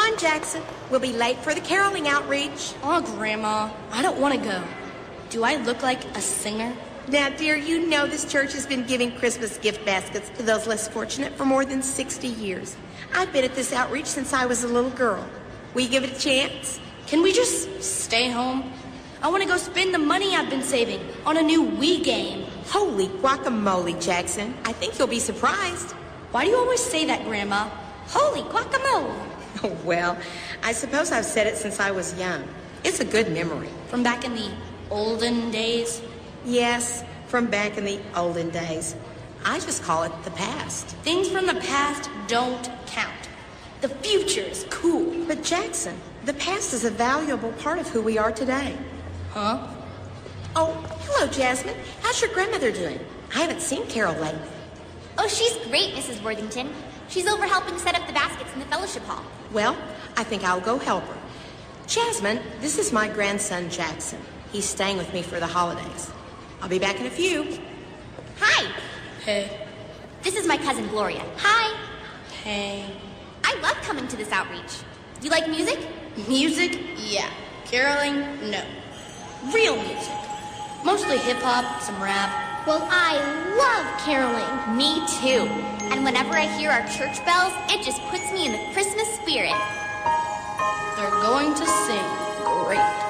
on, Jackson. We'll be late for the caroling outreach. Oh, Grandma, I don't want to go. Do I look like a singer? Now, dear, you know this church has been giving Christmas gift baskets to those less fortunate for more than 60 years. I've been at this outreach since I was a little girl. Will you give it a chance? Can we just stay home? I want to go spend the money I've been saving on a new Wii game. Holy guacamole, Jackson. I think you'll be surprised. Why do you always say that, Grandma? Holy guacamole. Oh, well, I suppose I've said it since I was young. It's a good memory. From back in the olden days? Yes, from back in the olden days. I just call it the past. Things from the past don't count. The future is cool. But Jackson, the past is a valuable part of who we are today. Huh? Oh, hello, Jasmine. How's your grandmother doing? I haven't seen Carol lately. Oh, she's great, Mrs. Worthington. She's over helping set up the baskets in the fellowship hall. Well, I think I'll go help her. Jasmine, this is my grandson, Jackson. He's staying with me for the holidays. I'll be back in a few. Hi. Hey. This is my cousin, Gloria. Hi. Hey. I love coming to this outreach. You like music? Music? Yeah. Caroling? No. Real music. Mostly hip-hop, some rap. Well, I love caroling. Me too. And whenever I hear our church bells, it just puts me in the Christmas spirit. They're going to sing great.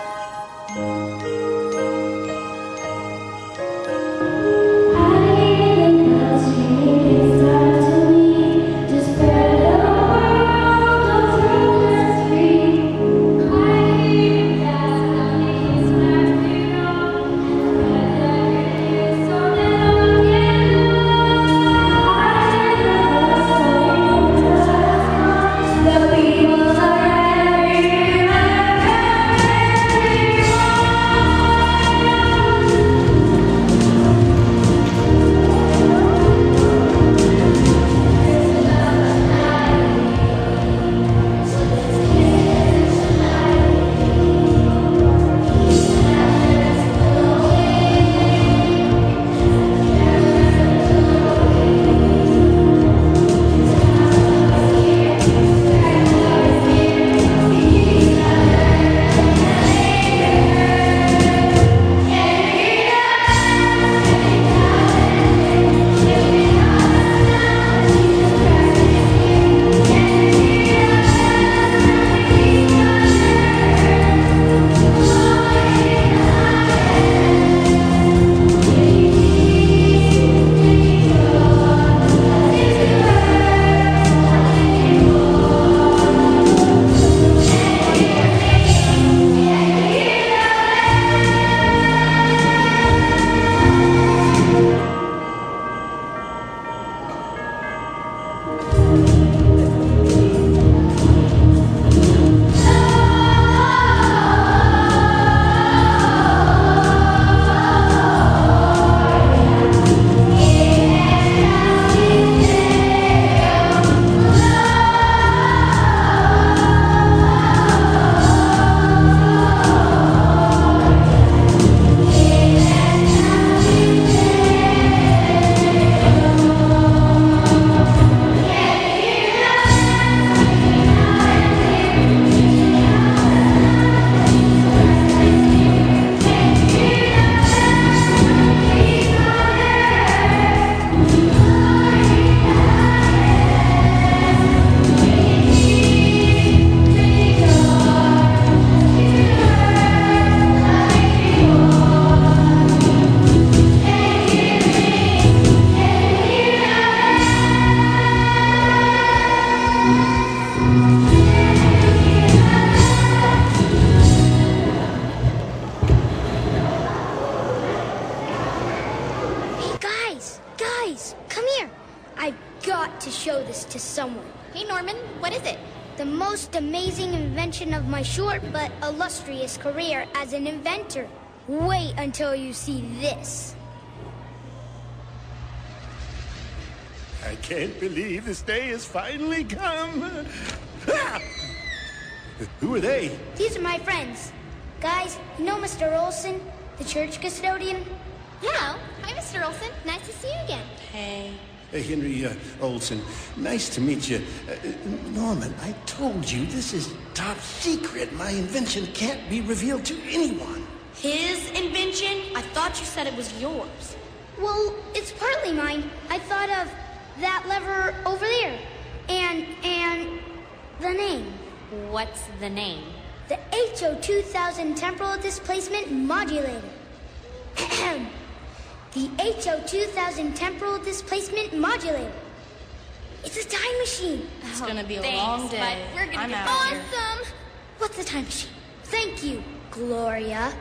to show this to someone. Hey, Norman, what is it? The most amazing invention of my short but illustrious career as an inventor. Wait until you see this. I can't believe this day has finally come. Ah! Who are they? These are my friends. Guys, you know Mr. Olson, the church custodian? Yeah. Hi, Mr. Olson. Nice to see you again. Hey. Henry Olson, nice to meet you. Norman, I told you this is top secret. My invention can't be revealed to anyone. His invention? I thought you said it was yours. Well, it's partly mine. I thought of that lever over there. And the name. What's the name? The HO2000 temporal displacement modulator. The HO2000 temporal displacement modulator. It's a time machine. It's gonna be a thanks, long day. but we're gonna I'm be out here. Awesome! What's a time machine? Thank you, Gloria.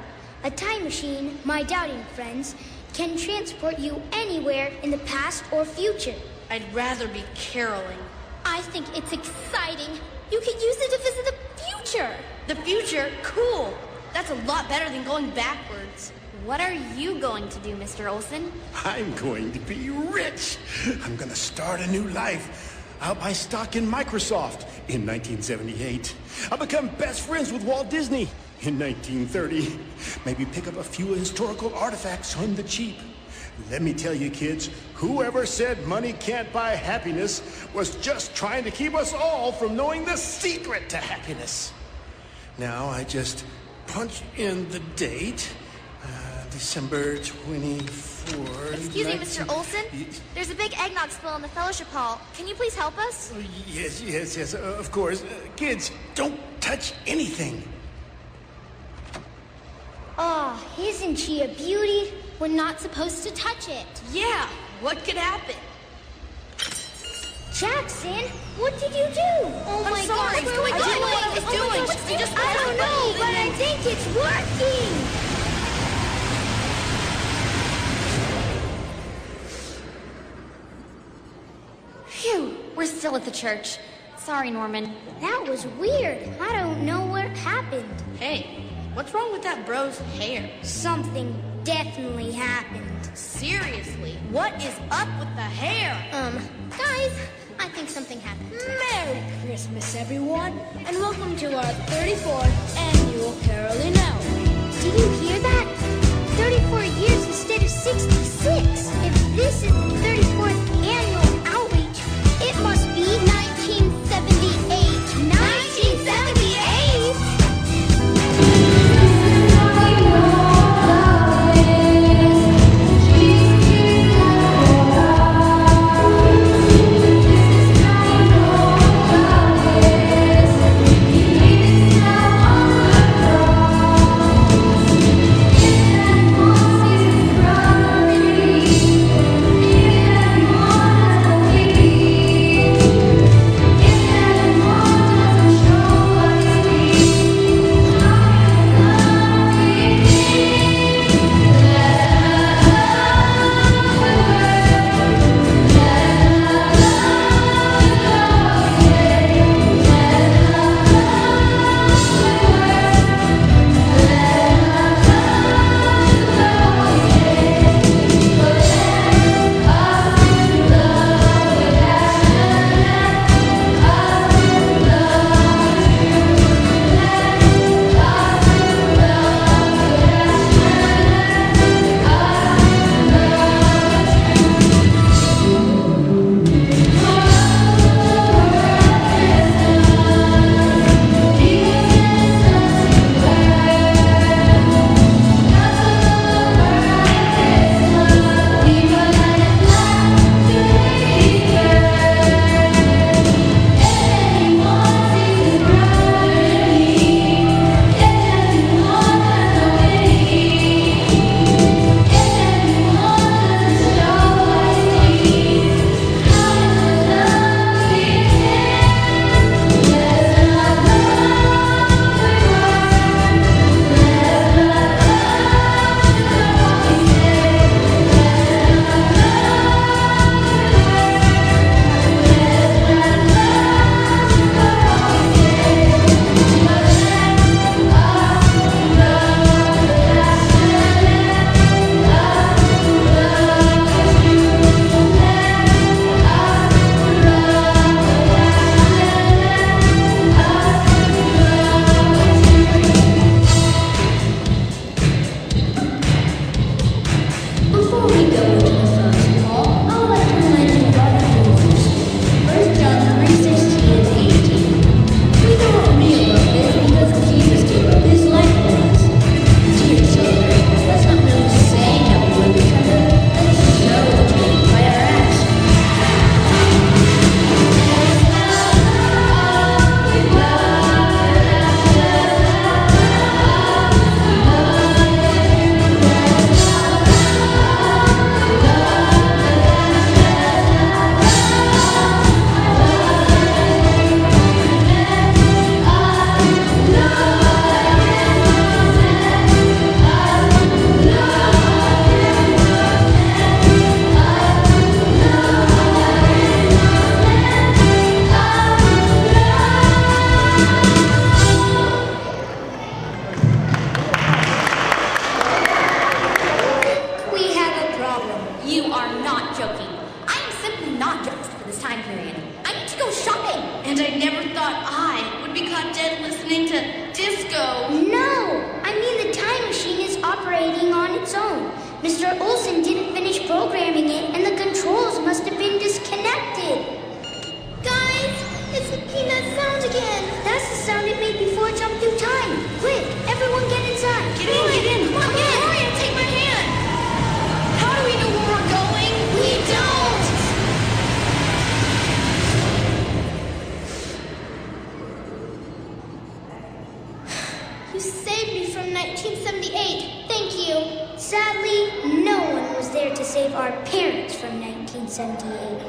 A time machine, my doubting friends, can transport you anywhere in the past or future. I'd rather be caroling. I think it's exciting. You can use it to visit the future. The future? Cool. That's a lot better than going backwards. What are you going to do, Mr. Olson? I'm going to be rich. I'm going to start a new life. I'll buy stock in Microsoft in 1978. I'll become best friends with Walt Disney in 1930. Maybe pick up a few historical artifacts on the cheap. Let me tell you, kids, whoever said money can't buy happiness was just trying to keep us all from knowing the secret to happiness. Now I just punch in the date, December 24th. Excuse me, Mr. Olson? There's a big eggnog spill in the fellowship hall. Can you please help us? Yes, of course. Kids, don't touch anything. Aw, isn't she a beauty? We're not supposed to touch it. Yeah, what could happen? Jackson, what did you do? Oh I'm my sorry. gosh, where are we I going? didn't know what I was Oh my doing. gosh, You just I don't know, but I think it's working. Phew, we're still at the church. Sorry, Norman. That was weird. I don't know what happened. Hey, what's wrong with that bro's hair? Something definitely happened. Seriously, what is up with the hair? Guys, I think something happened. Merry Christmas, everyone, and welcome to our 34th annual Caroling Hour. Do you hear that? 34 years instead of 66. If this is the 34th annual outreach, it must be 1978. 1978? programming it, and the controls must have been disconnected. Guys, it's making that sound again. That's the sound it made before it jumped through time. Quick, everyone get inside. Get in. Come on, Gloria, take my hand. How do we know where we're going? We don't. You saved me from 1978. Thank you. Sadly, no one was there to save our parents from 1978.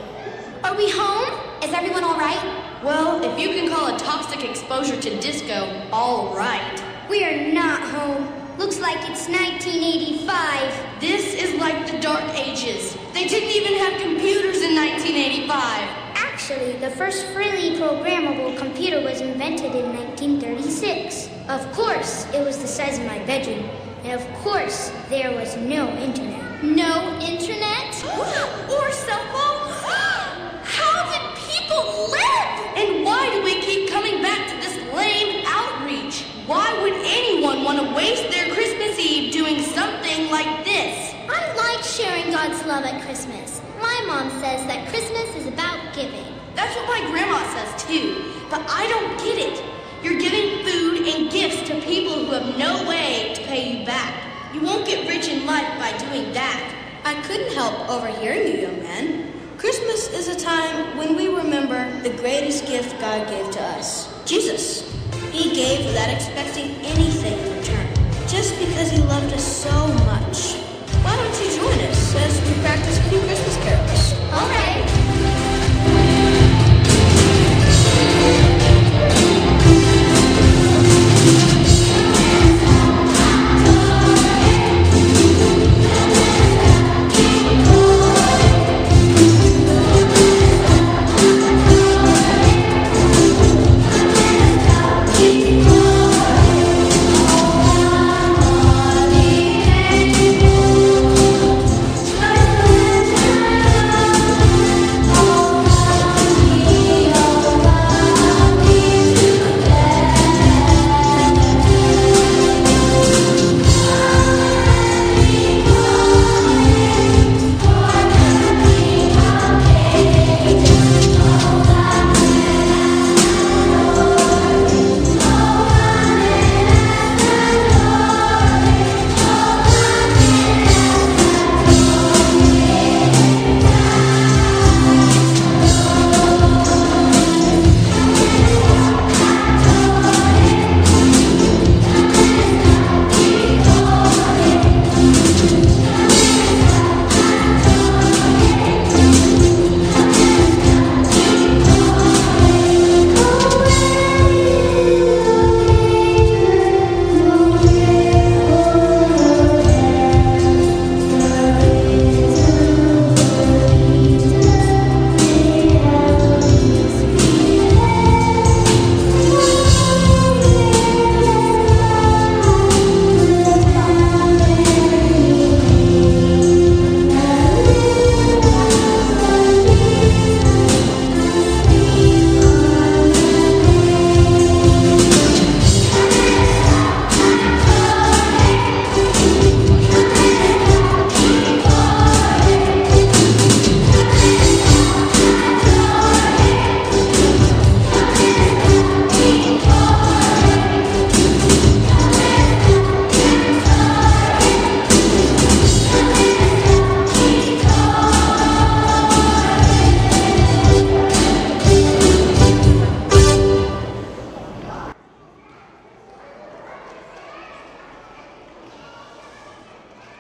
Are we home? Is everyone all right? Well, if you can call a toxic exposure to disco all right. We are not home. Looks like it's 1985. This is like the Dark Ages. They didn't even have computers in 1985. Actually, the first freely programmable computer was invented in 1936. Of course, it was the size of my bedroom. And of course, there was no internet. No internet? Or cell phone? How did people live? And why do we keep coming back to this lame outreach? Why would anyone want to waste their Christmas Eve doing something like this? I like sharing God's love at Christmas. My mom says that Christmas is about giving. That's what my grandma says too, but I don't get it. You're giving food and gifts to people who have no way to pay you back. You won't get rich in life by doing that. I couldn't help overhearing you, young man. Christmas is a time when we remember the greatest gift God gave to us, Jesus. He gave without expecting anything in return, just because he loved us so much. Why don't you join us as we practice a few Christmas carols? All right.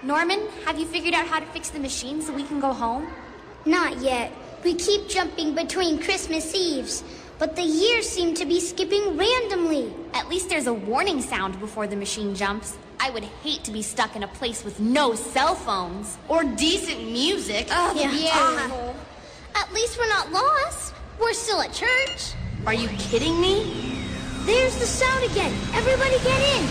Norman, have you figured out how to fix the machine so we can go home? Not yet. We keep jumping between Christmas Eves, but the years seem to be skipping randomly. At least there's a warning sound before the machine jumps. I would hate to be stuck in a place with no cell phones. Or decent music. Yeah. At least we're not lost. We're still at church. Are you kidding me? There's the sound again. Everybody get in.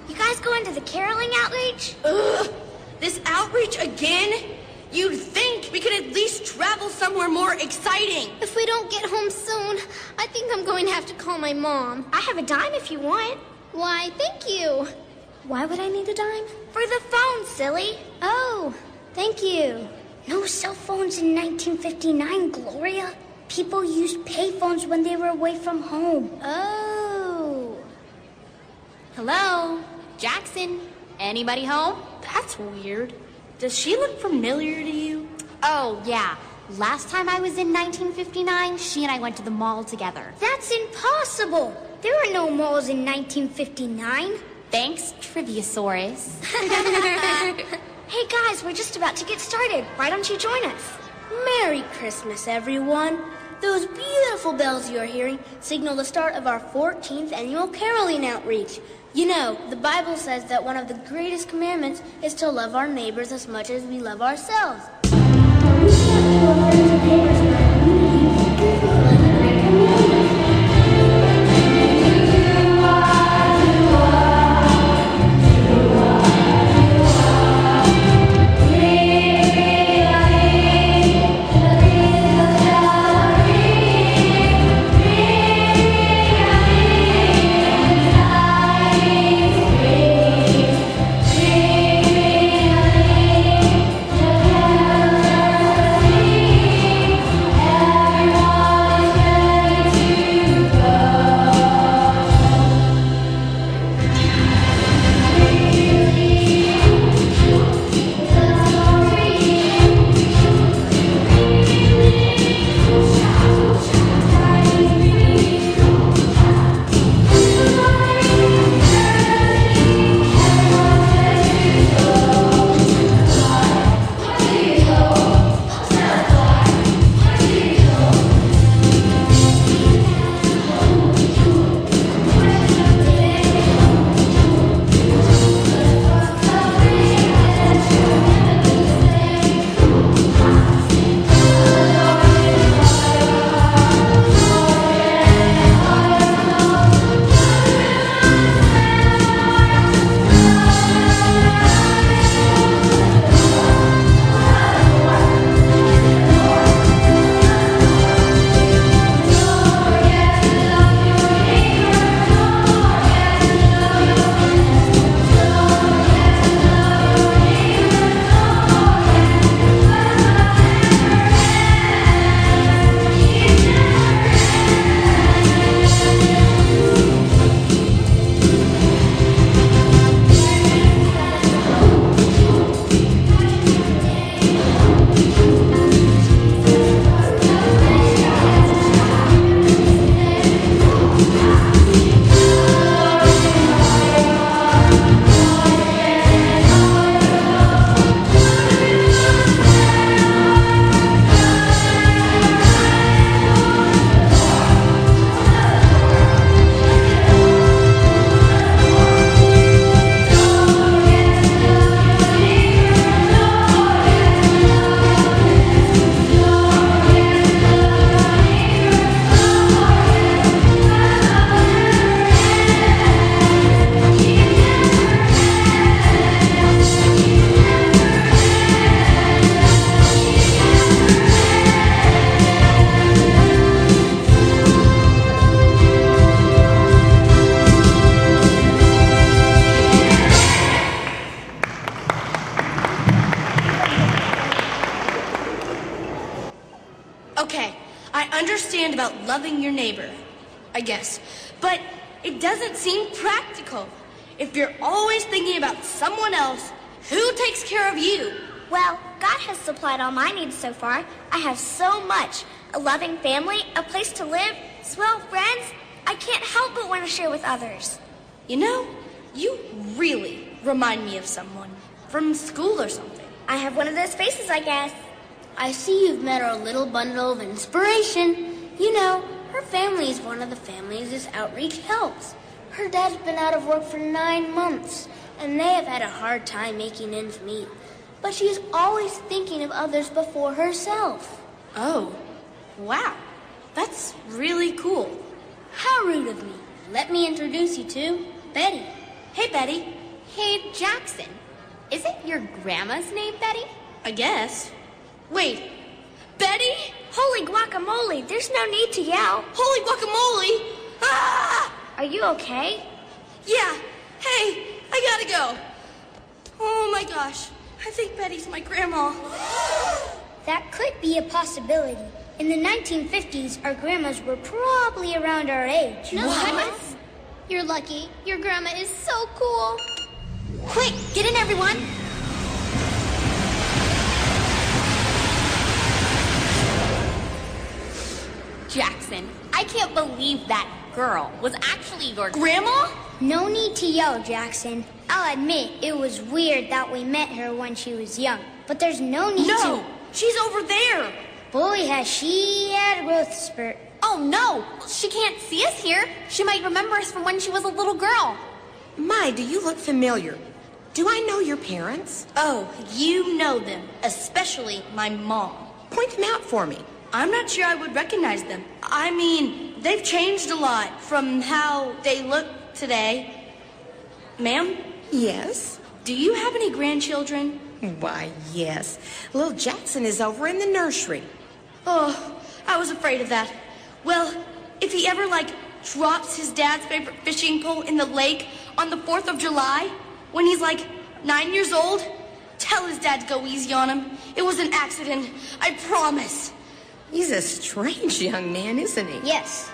You guys going to the caroling outreach? Ugh! This outreach again? You'd think we could at least travel somewhere somewhere more exciting. If we don't get home soon, I think I'm going to have to call my mom. I have a dime if you want. Why, thank you. Why would I need a dime? For the phone, silly. Oh, thank you. No cell phones in 1959, Gloria. People used payphones when they were away from home. Oh. Hello? Jackson? Anybody home? That's weird. Does she look familiar to you? Oh, yeah. Last time I was in 1959, she and I went to the mall together. That's impossible. There were no malls in 1959. Thanks, Triviosaurus. Hey guys, we're just about to get started. Why don't you join us? Merry Christmas, everyone. Those beautiful bells you're hearing signal the start of our 14th annual caroling outreach. You know, the Bible says that one of the greatest commandments is to love our neighbors as much as we love ourselves. Okay, I understand about loving your neighbor, I guess, but it doesn't seem practical. If you're always thinking about someone else, who takes care of you? Well, God has supplied all my needs so far. I have so much. A loving family, a place to live, swell friends. I can't help but want to share with others. You know, you really remind me of someone from school or something. I have one of those faces, I guess. I see you've met our little bundle of inspiration. You know, her family is one of the families this outreach helps. Her dad's been out of work for 9 months, and they have had a hard time making ends meet. But she's always thinking of others before herself. Oh, wow. That's really cool. How rude of me. Let me introduce you to Betty. Hey, Betty. Hey, Jackson. Isn't your grandma's name Betty? I guess. Wait, Betty? Holy guacamole, there's no need to yell. Holy guacamole! Ah! Are you okay? Yeah. Hey, I gotta go. Oh my gosh. I think Betty's my grandma. That could be a possibility. In the 1950s, our grandmas were probably around our age. No, you're lucky. Your grandma is so cool. Quick, get in, everyone. Jackson, I can't believe that girl was actually your Grandma? No need to yell, Jackson. I'll admit it was weird that we met her when she was young, but there's no need No, she's over there. Boy, has she had a growth spurt. Oh no, she can't see us here. She might remember us from when she was a little girl. My, do you look familiar? Do I know your parents? Oh, you know them, especially my mom. Point them out for me. I'm not sure I would recognize them. I mean, they've changed a lot from how they look today. Ma'am, Yes? do you have any grandchildren? Why, yes. Little Jackson is over in the nursery. Oh, I was afraid of that. Well, if he ever, drops his dad's favorite fishing pole in the lake on the 4th of July, when he's, 9 years old, tell his dad to go easy on him. It was an accident, I promise. He's a strange young man, isn't he? Yes.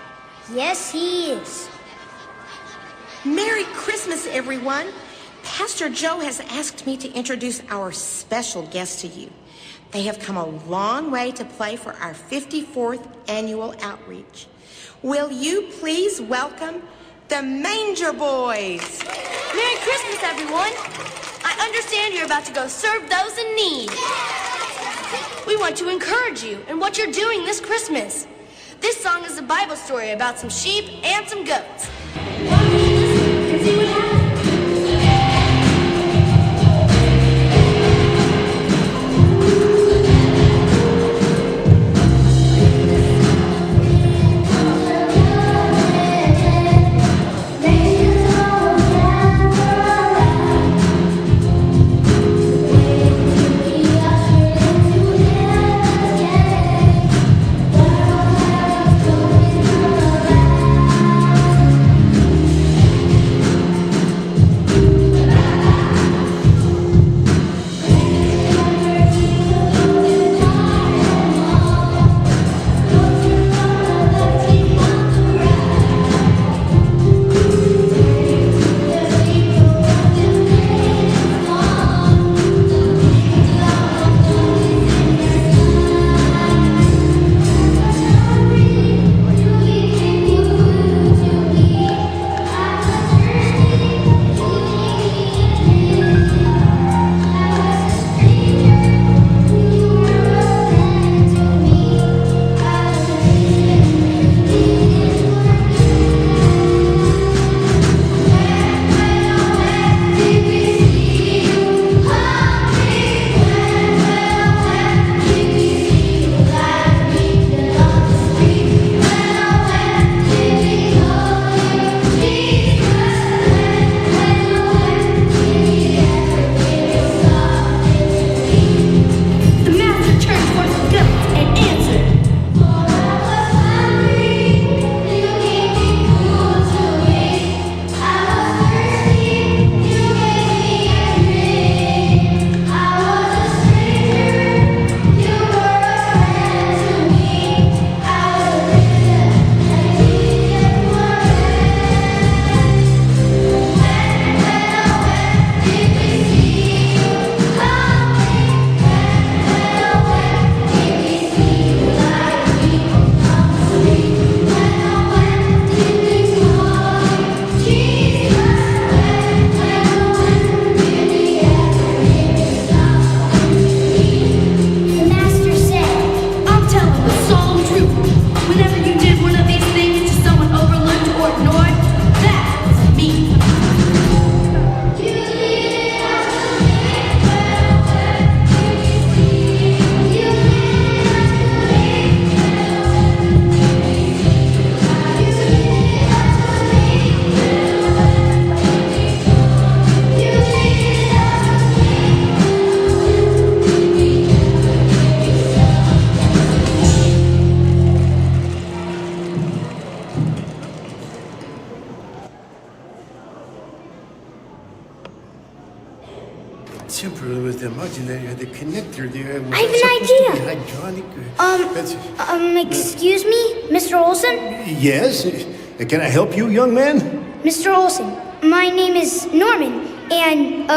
Yes, he is. Merry Christmas, everyone. Pastor Joe has asked me to introduce our special guest to you. They have come a long way to play for our 54th annual outreach. Will you please welcome the Manger Boys? Merry Christmas, everyone. I understand you're about to go serve those in need. We want to encourage you in what you're doing this Christmas. This song is a Bible story about some sheep and some goats. the connector there. I have an idea. Hydraulic. Excuse me, Mr. Olson? Yes? Can I help you, young man? Mr. Olson, my name is Norman, and,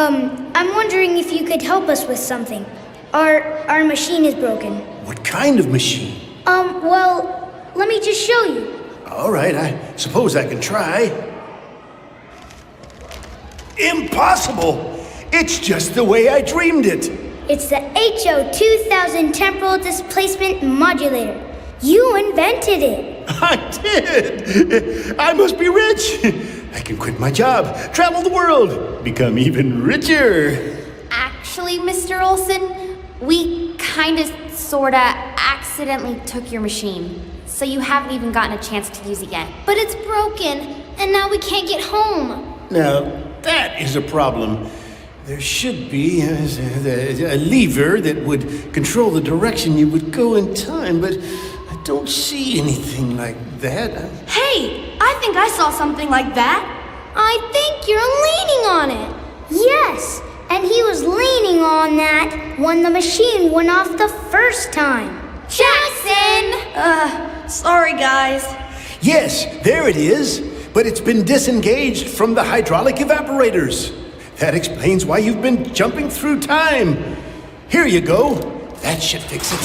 I'm wondering if you could help us with something. Our machine is broken. What kind of machine? Well, let me just show you. All right, I suppose I can try. Impossible! It's just the way I dreamed it. It's the HO 2000 Temporal Displacement Modulator. You invented it. I did! I must be rich! I can quit my job, travel the world, become even richer. Actually, Mr. Olson, we kinda, sorta, accidentally took your machine. So you haven't even gotten a chance to use it yet. But it's broken, and now we can't get home. Now, that is a problem. There should be a lever that would control the direction you would go in time, but I don't see anything like that. Hey, I think I saw something like that. I think you're leaning on it. Yes, and he was leaning on that when the machine went off the first time. Jackson! Sorry guys. Yes, there it is, but it's been disengaged from the hydraulic evaporators. That explains why you've been jumping through time. Here you go. That should fix it.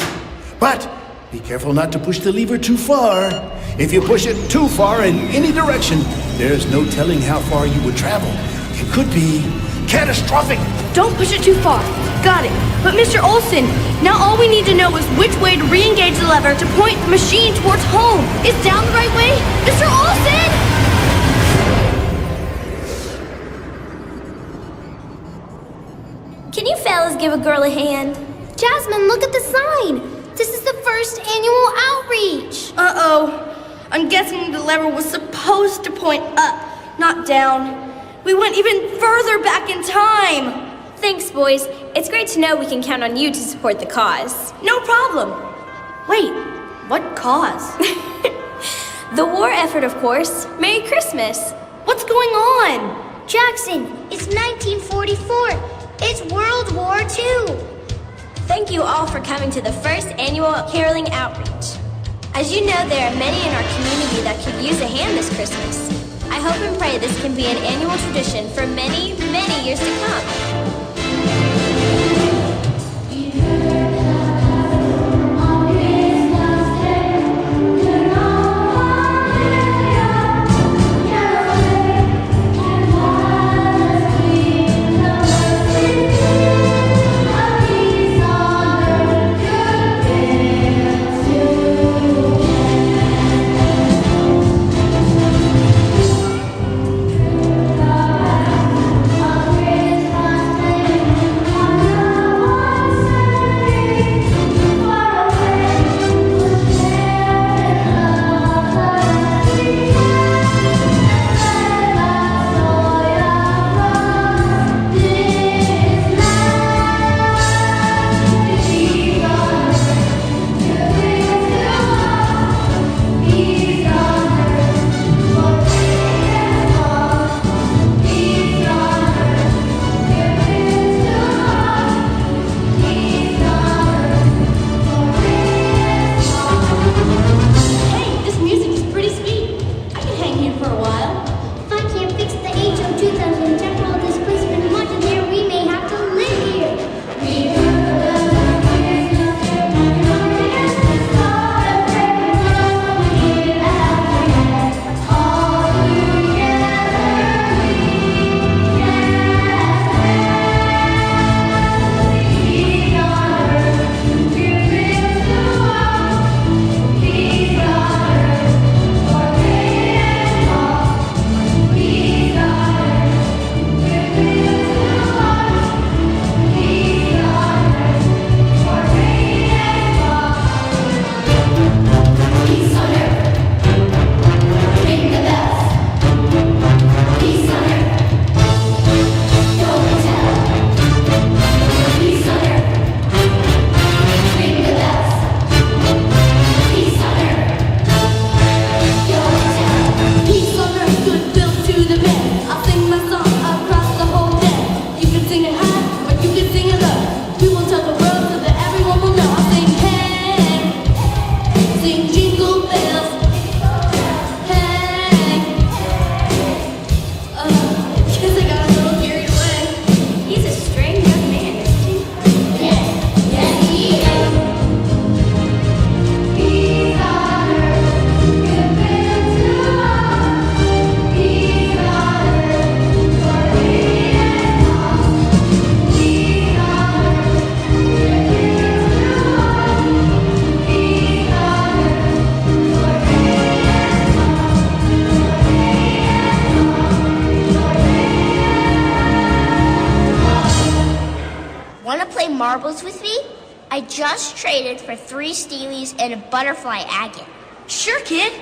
But be careful not to push the lever too far. If you push it too far in any direction, there's no telling how far you would travel. It could be catastrophic. Don't push it too far. Got it. But Mr. Olson, now all we need to know is which way to re-engage the lever to point the machine towards home. Is down the right way? Mr. Olson! Can you fellas give a girl a hand? Jasmine, look at the sign. This is the first annual outreach. Uh-oh. I'm guessing the lever was supposed to point up, not down. We went even further back in time. Thanks, boys. It's great to know we can count on you to support the cause. No problem. Wait, what cause? The war effort, of course. Merry Christmas. What's going on? Jackson, it's 1944. It's World War II. Thank you all for coming to the first annual caroling outreach. As you know, there are many in our community that could use a hand this Christmas. I hope and pray this can be an annual tradition for many, many years to come. marbles with me? I just traded for 3 steelies and a butterfly agate. Sure, kid.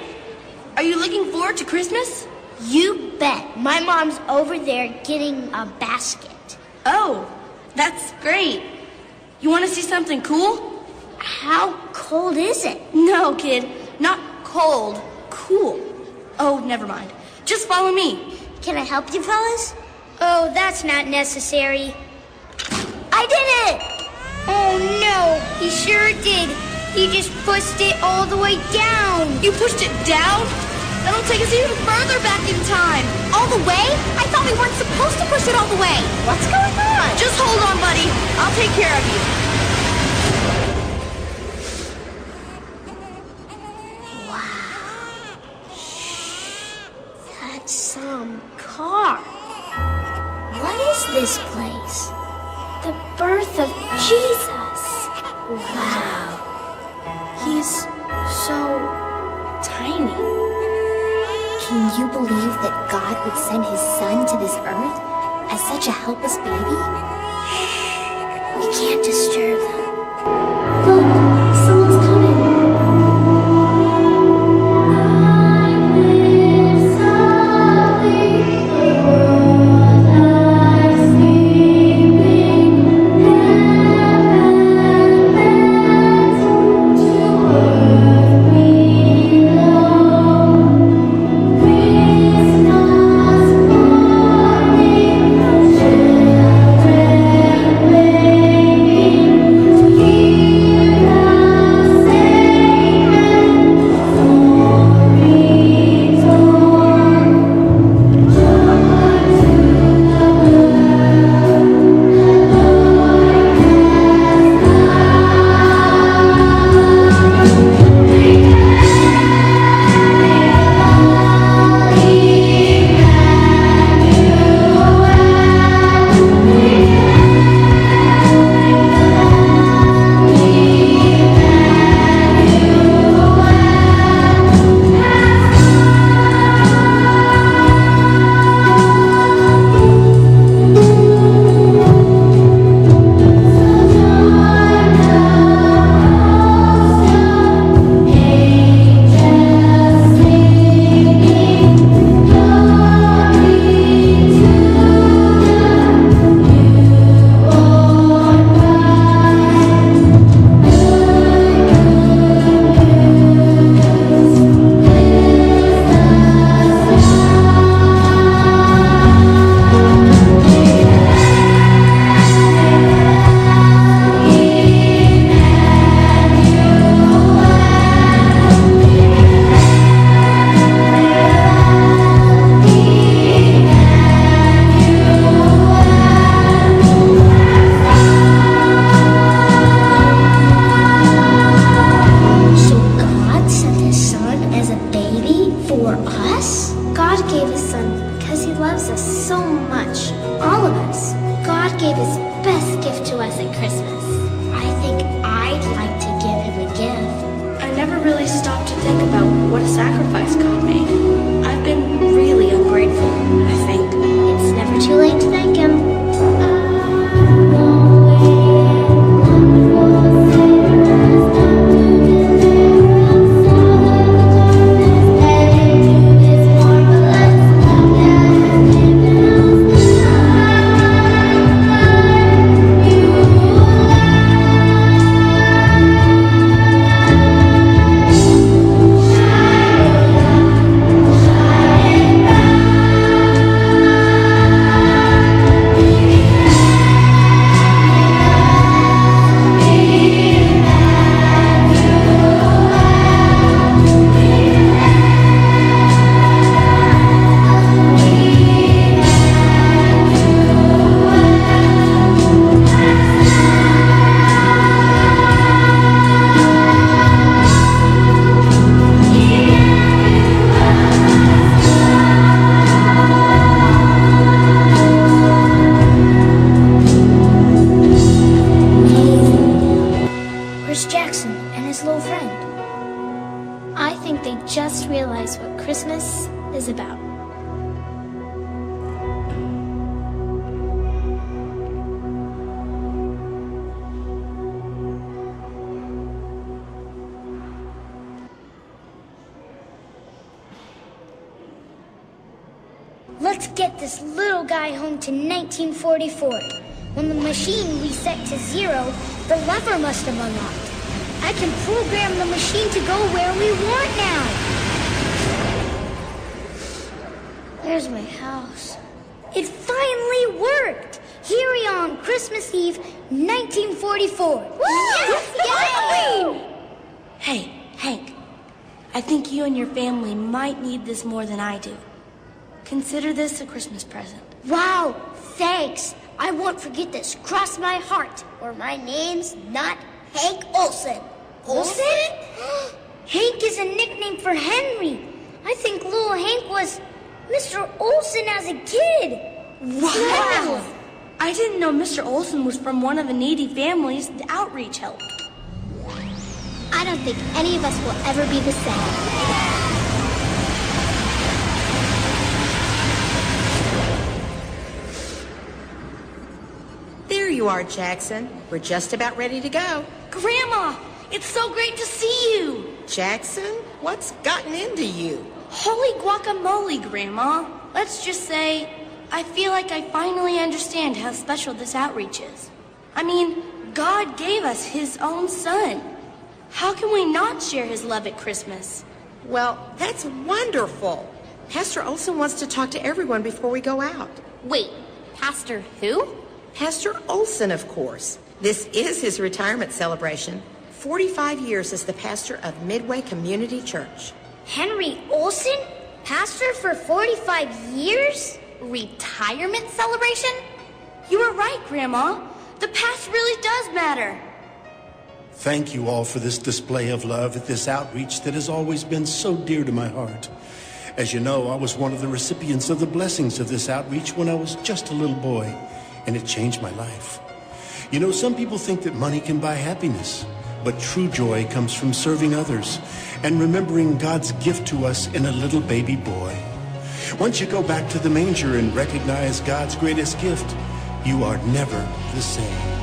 Are you looking forward to Christmas? You bet. My mom's over there getting a basket. Oh, that's great. You want to see something cool? How cold is it? No, kid. Not cold. Cool. Oh, never mind. Just follow me. Can I help you, fellas? Oh, that's not necessary. I did it! Oh, no. He sure did. He just pushed it all the way down. You pushed it down? That'll take us even further back in time. All the way? I thought we weren't supposed to push it all the way. What's going on? Just hold on, buddy. I'll take care of you. That's some car. What is this place? The birth of Jesus. Wow. He's so tiny. Can you believe that God would send his son to this earth as such a helpless baby? We can't disturb them. Look, someone's coming. Christmas is about. get this little guy home to 1944. When the machine reset to 0, the lever must have unlocked. I can program the machine to go where we want now. There's my house. It finally worked! Here we are on Christmas Eve, 1944. Woo! Yes! Yay! Hey, Hank, I think you and your family might need this more than I do. Consider this a Christmas present. Wow, thanks. I won't forget this. Cross my heart, or my name's not Hank Olsen. Olsen? Hank is a nickname for Henry. I think little Hank was Mr. Olsen as a kid. Wow! I didn't know Mr. Olsen was from one of the needy families the outreach helped. I don't think any of us will ever be the same. There you are, Jackson. We're just about ready to go. Grandma, it's so great to see you. Jackson, what's gotten into you? Holy guacamole, Grandma. Let's just say, I feel like I finally understand how special this outreach is. I mean, God gave us His own Son. How can we not share His love at Christmas? Well, that's wonderful. Pastor Olsen wants to talk to everyone before we go out. Wait, Pastor who? Pastor Olsen, of course. This is his retirement celebration. 45 years as the pastor of Midway Community Church. Henry Olsen? Pastor for 45 years? Retirement celebration? You were right, Grandma. The past really does matter. Thank you all for this display of love at this outreach that has always been so dear to my heart. As you know, I was one of the recipients of the blessings of this outreach when I was just a little boy, and it changed my life. You know, some people think that money can buy happiness, but true joy comes from serving others and remembering God's gift to us in a little baby boy. Once you go back to the manger and recognize God's greatest gift, you are never the same.